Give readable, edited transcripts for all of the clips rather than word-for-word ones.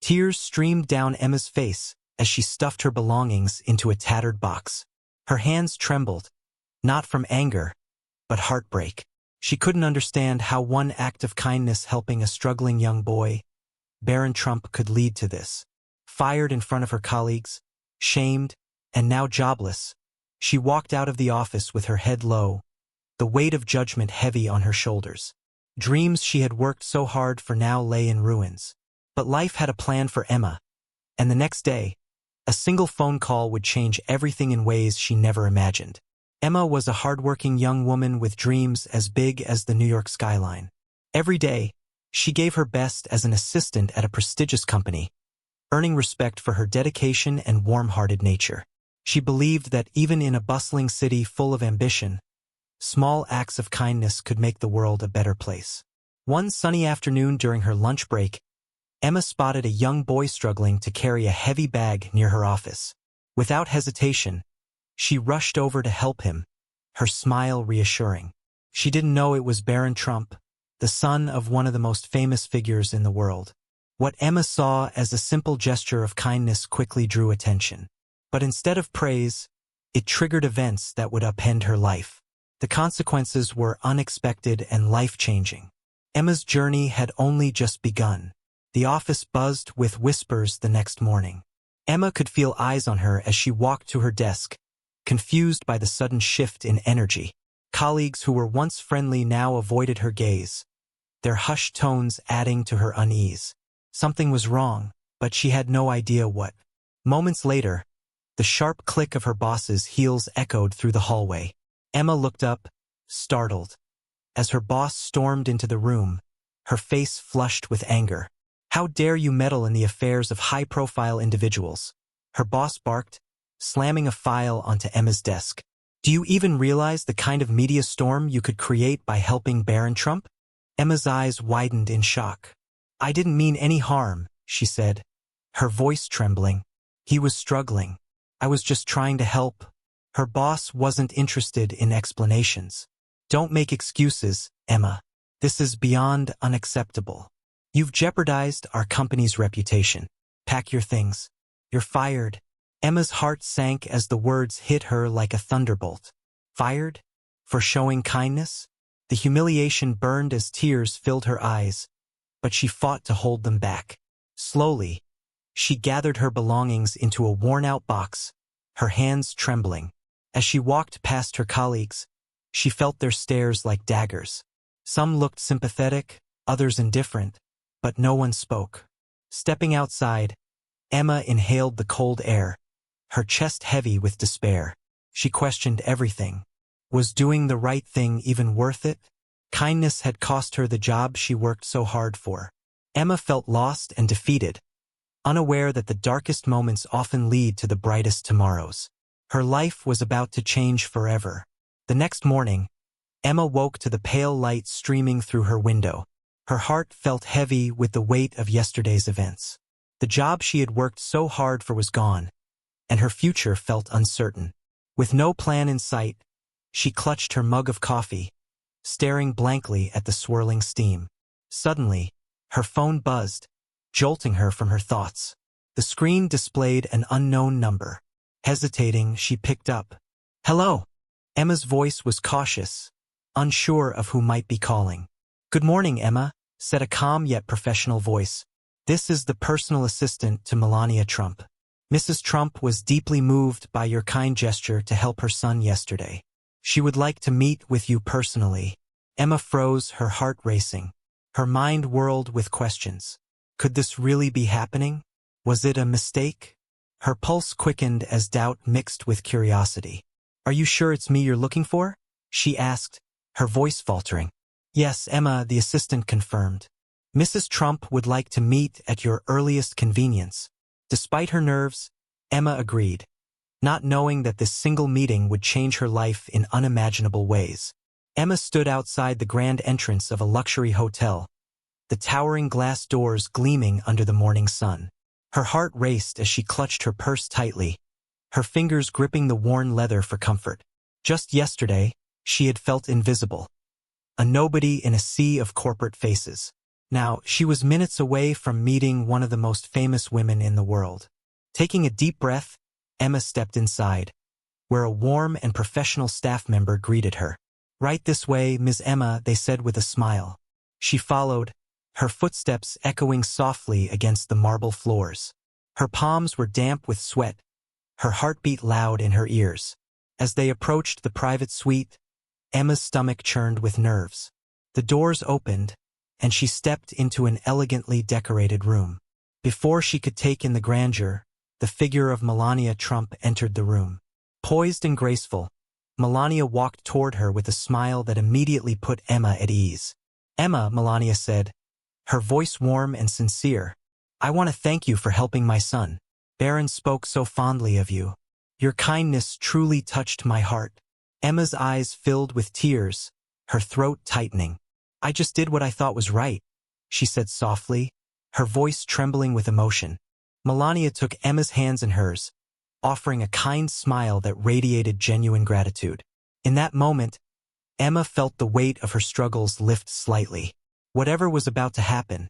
Tears streamed down Emma's face as she stuffed her belongings into a tattered box. Her hands trembled, not from anger, but heartbreak. She couldn't understand how one act of kindness helping a struggling young boy, Barron Trump, could lead to this. Fired in front of her colleagues, shamed, and now jobless, she walked out of the office with her head low, the weight of judgment heavy on her shoulders. Dreams she had worked so hard for now lay in ruins. But life had a plan for Emma, and the next day, a single phone call would change everything in ways she never imagined. Emma was a hardworking young woman with dreams as big as the New York skyline. Every day, she gave her best as an assistant at a prestigious company, earning respect for her dedication and warm-hearted nature. She believed that even in a bustling city full of ambition, small acts of kindness could make the world a better place. One sunny afternoon during her lunch break, Emma spotted a young boy struggling to carry a heavy bag near her office. Without hesitation, she rushed over to help him, her smile reassuring. She didn't know it was Barron Trump, the son of one of the most famous figures in the world. What Emma saw as a simple gesture of kindness quickly drew attention. But instead of praise, it triggered events that would upend her life. The consequences were unexpected and life-changing. Emma's journey had only just begun. The office buzzed with whispers the next morning. Emma could feel eyes on her as she walked to her desk, confused by the sudden shift in energy. Colleagues who were once friendly now avoided her gaze, their hushed tones adding to her unease. Something was wrong, but she had no idea what. Moments later, the sharp click of her boss's heels echoed through the hallway. Emma looked up, startled. As her boss stormed into the room, her face flushed with anger. "How dare you meddle in the affairs of high-profile individuals?" her boss barked, slamming a file onto Emma's desk. "Do you even realize the kind of media storm you could create by helping Barron Trump?" Emma's eyes widened in shock. "I didn't mean any harm," she said, her voice trembling. "He was struggling. I was just trying to help." Her boss wasn't interested in explanations. "Don't make excuses, Emma. This is beyond unacceptable. You've jeopardized our company's reputation. Pack your things. You're fired." Emma's heart sank as the words hit her like a thunderbolt. Fired? For showing kindness? The humiliation burned as tears filled her eyes, but she fought to hold them back. Slowly, she gathered her belongings into a worn-out box, her hands trembling. As she walked past her colleagues, she felt their stares like daggers. Some looked sympathetic, others indifferent, but no one spoke. Stepping outside, Emma inhaled the cold air, her chest heavy with despair. She questioned everything. Was doing the right thing even worth it? Kindness had cost her the job she worked so hard for. Emma felt lost and defeated, unaware that the darkest moments often lead to the brightest tomorrows. Her life was about to change forever. The next morning, Emma woke to the pale light streaming through her window. Her heart felt heavy with the weight of yesterday's events. The job she had worked so hard for was gone, and her future felt uncertain. With no plan in sight, she clutched her mug of coffee, staring blankly at the swirling steam. Suddenly, her phone buzzed, jolting her from her thoughts. The screen displayed an unknown number. Hesitating, she picked up. "Hello." Emma's voice was cautious, unsure of who might be calling. "Good morning, Emma," said a calm yet professional voice. "This is the personal assistant to Melania Trump. Mrs. Trump was deeply moved by your kind gesture to help her son yesterday. She would like to meet with you personally." Emma froze, her heart racing. Her mind whirled with questions. Could this really be happening? Was it a mistake? Her pulse quickened as doubt mixed with curiosity. "Are you sure it's me you're looking for?" she asked, her voice faltering. "Yes, Emma," the assistant confirmed. "Mrs. Trump would like to meet at your earliest convenience." Despite her nerves, Emma agreed, not knowing that this single meeting would change her life in unimaginable ways. Emma stood outside the grand entrance of a luxury hotel, the towering glass doors gleaming under the morning sun. Her heart raced as she clutched her purse tightly, her fingers gripping the worn leather for comfort. Just yesterday, she had felt invisible, a nobody in a sea of corporate faces. Now, she was minutes away from meeting one of the most famous women in the world. Taking a deep breath, Emma stepped inside, where a warm and professional staff member greeted her. "Right this way, Ms. Emma," they said with a smile. She followed, her footsteps echoing softly against the marble floors. Her palms were damp with sweat, her heartbeat loud in her ears. As they approached the private suite, Emma's stomach churned with nerves. The doors opened, and she stepped into an elegantly decorated room. Before she could take in the grandeur, the figure of Melania Trump entered the room. Poised and graceful, Melania walked toward her with a smile that immediately put Emma at ease. "Emma," Melania said, her voice warm and sincere, "I want to thank you for helping my son. Barron spoke so fondly of you. Your kindness truly touched my heart." Emma's eyes filled with tears, her throat tightening. "I just did what I thought was right," she said softly, her voice trembling with emotion. Melania took Emma's hands in hers, offering a kind smile that radiated genuine gratitude. In that moment, Emma felt the weight of her struggles lift slightly. Whatever was about to happen,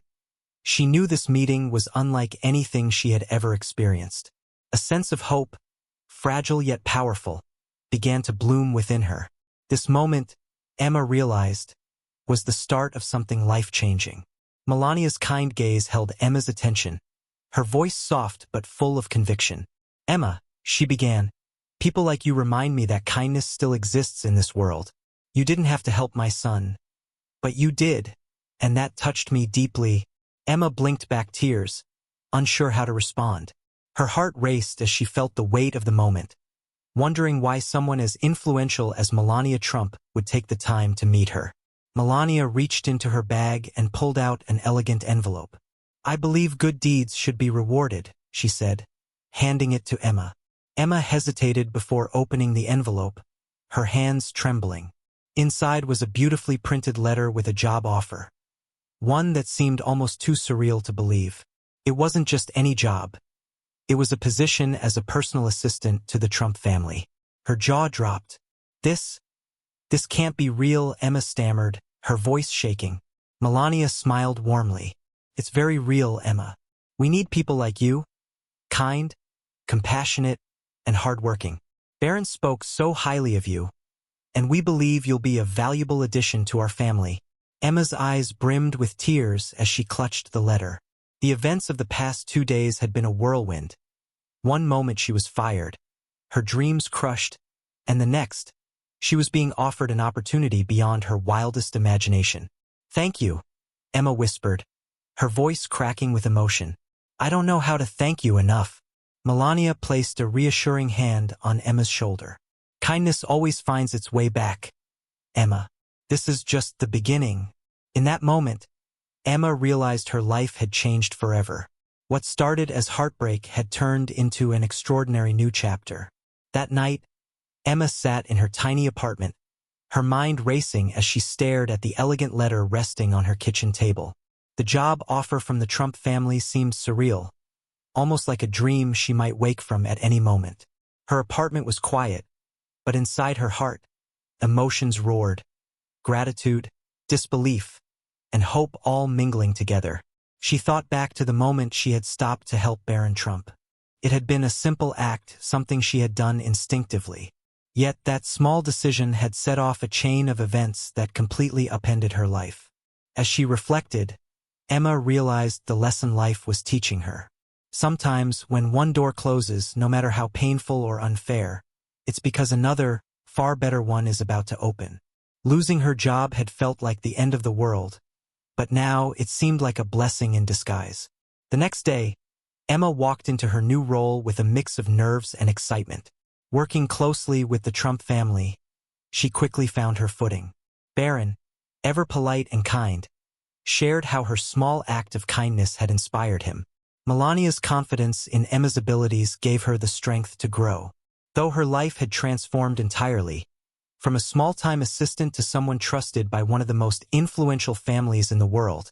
she knew this meeting was unlike anything she had ever experienced. A sense of hope, fragile yet powerful, began to bloom within her. This moment, Emma realized, was the start of something life-changing. Melania's kind gaze held Emma's attention, her voice soft but full of conviction. "Emma," she began, "people like you remind me that kindness still exists in this world. You didn't have to help my son, but you did, and that touched me deeply." Emma blinked back tears, unsure how to respond. Her heart raced as she felt the weight of the moment, wondering why someone as influential as Melania Trump would take the time to meet her. Melania reached into her bag and pulled out an elegant envelope. "I believe good deeds should be rewarded," she said, handing it to Emma. Emma hesitated before opening the envelope, her hands trembling. Inside was a beautifully printed letter with a job offer, one that seemed almost too surreal to believe. It wasn't just any job. It was a position as a personal assistant to the Trump family. Her jaw dropped. This can't be real," Emma stammered, her voice shaking. Melania smiled warmly. "It's very real, Emma. We need people like you, kind, compassionate, and hardworking. Barron spoke so highly of you, and we believe you'll be a valuable addition to our family." Emma's eyes brimmed with tears as she clutched the letter. The events of the past 2 days had been a whirlwind. One moment she was fired, her dreams crushed, and the next, she was being offered an opportunity beyond her wildest imagination. "Thank you," Emma whispered, her voice cracking with emotion. "I don't know how to thank you enough." Melania placed a reassuring hand on Emma's shoulder. "Kindness always finds its way back, Emma. This is just the beginning." In that moment, Emma realized her life had changed forever. What started as heartbreak had turned into an extraordinary new chapter. That night, Emma sat in her tiny apartment, her mind racing as she stared at the elegant letter resting on her kitchen table. The job offer from the Trump family seemed surreal, almost like a dream she might wake from at any moment. Her apartment was quiet, but inside her heart, emotions roared. Gratitude, disbelief, and hope all mingling together. She thought back to the moment she had stopped to help Barron Trump. It had been a simple act, something she had done instinctively. Yet that small decision had set off a chain of events that completely upended her life. As she reflected, Emma realized the lesson life was teaching her. Sometimes, when one door closes, no matter how painful or unfair, it's because another, far better one is about to open. Losing her job had felt like the end of the world, but now it seemed like a blessing in disguise. The next day, Emma walked into her new role with a mix of nerves and excitement. Working closely with the Trump family, she quickly found her footing. Barron, ever polite and kind, shared how her small act of kindness had inspired him. Melania's confidence in Emma's abilities gave her the strength to grow. Though her life had transformed entirely, from a small-time assistant to someone trusted by one of the most influential families in the world,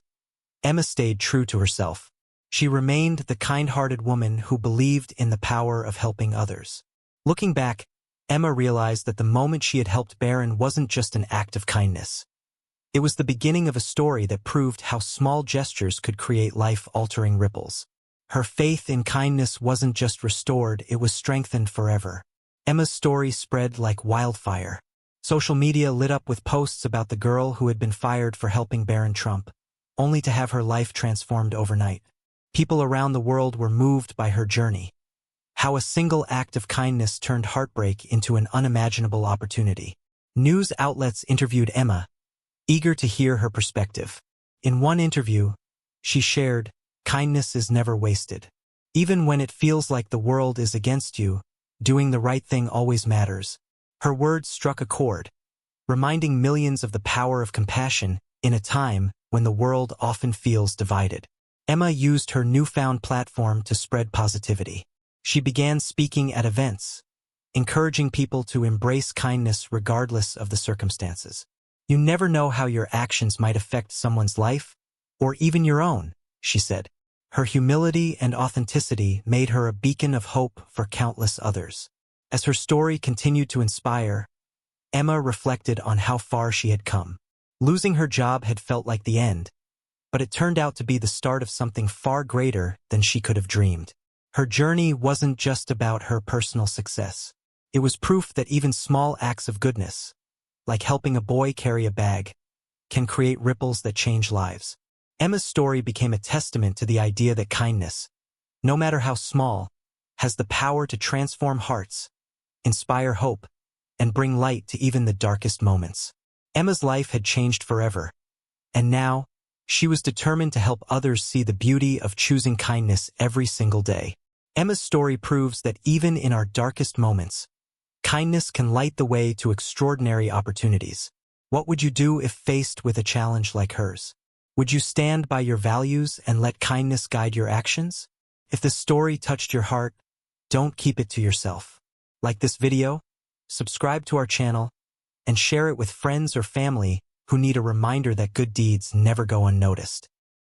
Emma stayed true to herself. She remained the kind-hearted woman who believed in the power of helping others. Looking back, Emma realized that the moment she had helped Barron wasn't just an act of kindness. It was the beginning of a story that proved how small gestures could create life-altering ripples. Her faith in kindness wasn't just restored, it was strengthened forever. Emma's story spread like wildfire. Social media lit up with posts about the girl who had been fired for helping Barron Trump, only to have her life transformed overnight. People around the world were moved by her journey. How a single act of kindness turned heartbreak into an unimaginable opportunity. News outlets interviewed Emma, eager to hear her perspective. In one interview, she shared, "Kindness is never wasted. Even when it feels like the world is against you, doing the right thing always matters." Her words struck a chord, reminding millions of the power of compassion in a time when the world often feels divided. Emma used her newfound platform to spread positivity. She began speaking at events, encouraging people to embrace kindness regardless of the circumstances. "You never know how your actions might affect someone's life, or even your own," she said. Her humility and authenticity made her a beacon of hope for countless others. As her story continued to inspire, Emma reflected on how far she had come. Losing her job had felt like the end, but it turned out to be the start of something far greater than she could have dreamed. Her journey wasn't just about her personal success. It was proof that even small acts of goodness, like helping a boy carry a bag, can create ripples that change lives. Emma's story became a testament to the idea that kindness, no matter how small, has the power to transform hearts, inspire hope, and bring light to even the darkest moments. Emma's life had changed forever, and now, she was determined to help others see the beauty of choosing kindness every single day. Emma's story proves that even in our darkest moments, kindness can light the way to extraordinary opportunities. What would you do if faced with a challenge like hers? Would you stand by your values and let kindness guide your actions? If the story touched your heart, don't keep it to yourself. Like this video, subscribe to our channel, and share it with friends or family who need a reminder that good deeds never go unnoticed.